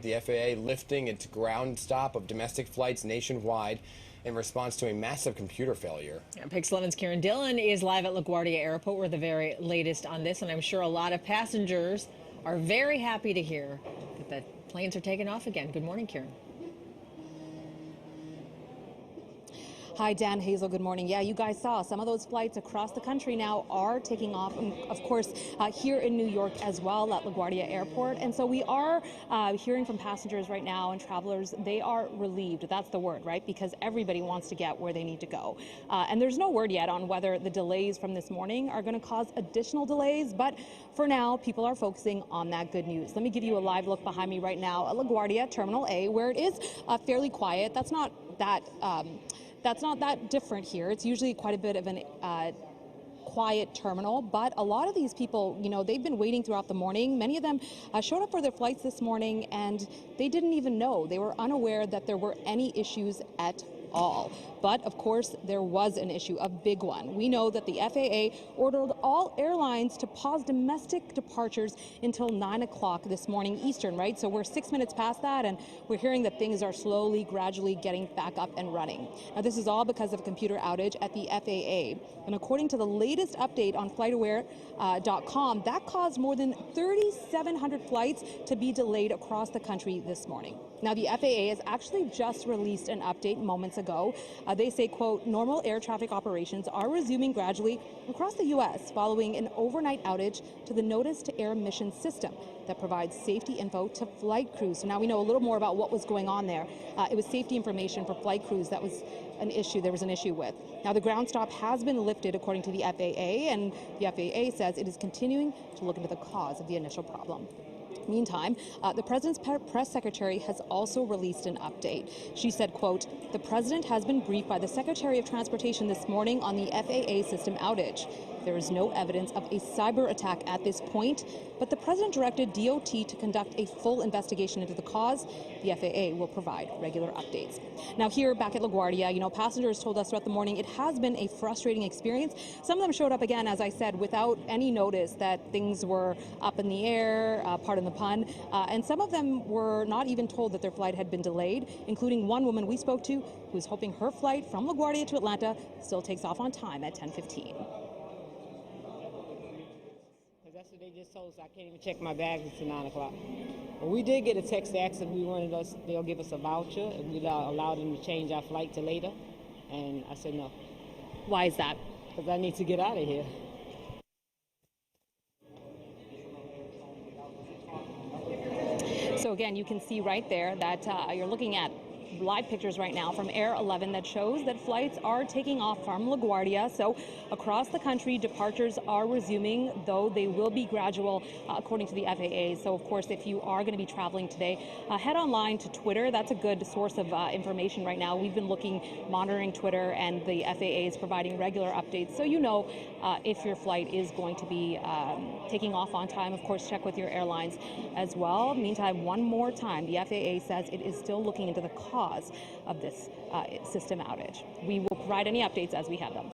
The FAA lifting its ground stop of domestic flights nationwide in response to a massive computer failure. Pix 11's Karen Dillon is live at LaGuardia Airport with the very latest on this, and I'm sure a lot of passengers are very happy to hear that the planes are taking off again. Good morning, Karen. Hi, Dan, Hazel, good morning. Yeah, you guys saw some of those flights across the country now are taking off, of course, here in New York as well at LaGuardia Airport. And so we are hearing from passengers right now and travelers. They are relieved. That's the word, right? Because everybody wants to get where they need to go. And there's no word yet on whether the delays from this morning are going to cause additional delays. But for now, people are focusing on that good news. Let me give you a live look behind me right now at LaGuardia Terminal A, where it is fairly quiet. That's not that different here. It's usually quite a bit of an quiet terminal, but a lot of these people, you know, they've been waiting throughout the morning. Many of them showed up for their flights this morning and they didn't even know. They were unaware that there were any issues at all. But of course, there was an issue, a big one. We know that the FAA ordered all airlines to pause domestic departures until 9 o'clock this morning Eastern, right? So we're 6 minutes past that, and we're hearing that things are slowly, gradually getting back up and running. Now, this is all because of a computer outage at the FAA. And according to the latest update on FlightAware.com, that caused more than 3,700 flights to be delayed across the country this morning. Now, the FAA has actually just released an update moments ago. They say, quote, normal air traffic operations are resuming gradually across the U.S. following an overnight outage to the Notice to Air Mission system that provides safety info to flight crews. So now we know a little more about what was going on there. It was safety information for flight crews that was an issue. There was an issue with. Now, the ground stop has been lifted according to the FAA, and the FAA says it is continuing to look into the cause of the initial problem. Meantime, the president's press secretary has also released an update. She said, quote, the president has been briefed by the Secretary of Transportation this morning on the FAA system outage. There is no evidence of a cyber attack at this point, but the president directed DOT to conduct a full investigation into the cause. The FAA will provide regular updates. Now, here back at LaGuardia, you know, passengers told us throughout the morning it has been a frustrating experience. Some of them showed up again, as I said, without any notice that things were up in the air, pardon the pun, and some of them were not even told that their flight had been delayed, including one woman we spoke to who was hoping her flight from LaGuardia to Atlanta still takes off on time at 10:15. That's what they just told us. I can't even check my bags until 9 o'clock. Well, we did get a text that asked if we wanted us, they'll give us a voucher if we allow them to change our flight to later. And I said no. Why is that? Because I need to get out of here. So again, you can see right there that you're looking at live pictures right now from Air 11 that shows that flights are taking off from LaGuardia. So across the country, departures are resuming, though they will be gradual, according to the FAA. So, of course, if you are going to be traveling today, head online to Twitter. That's a good source of information right now. We've been monitoring Twitter, and the FAA is providing regular updates. So you know if your flight is going to be taking off on time. Of course, check with your airlines as well. Meantime, one more time, the FAA says it is still looking into the cause of this system outage. We will provide any updates as we have them.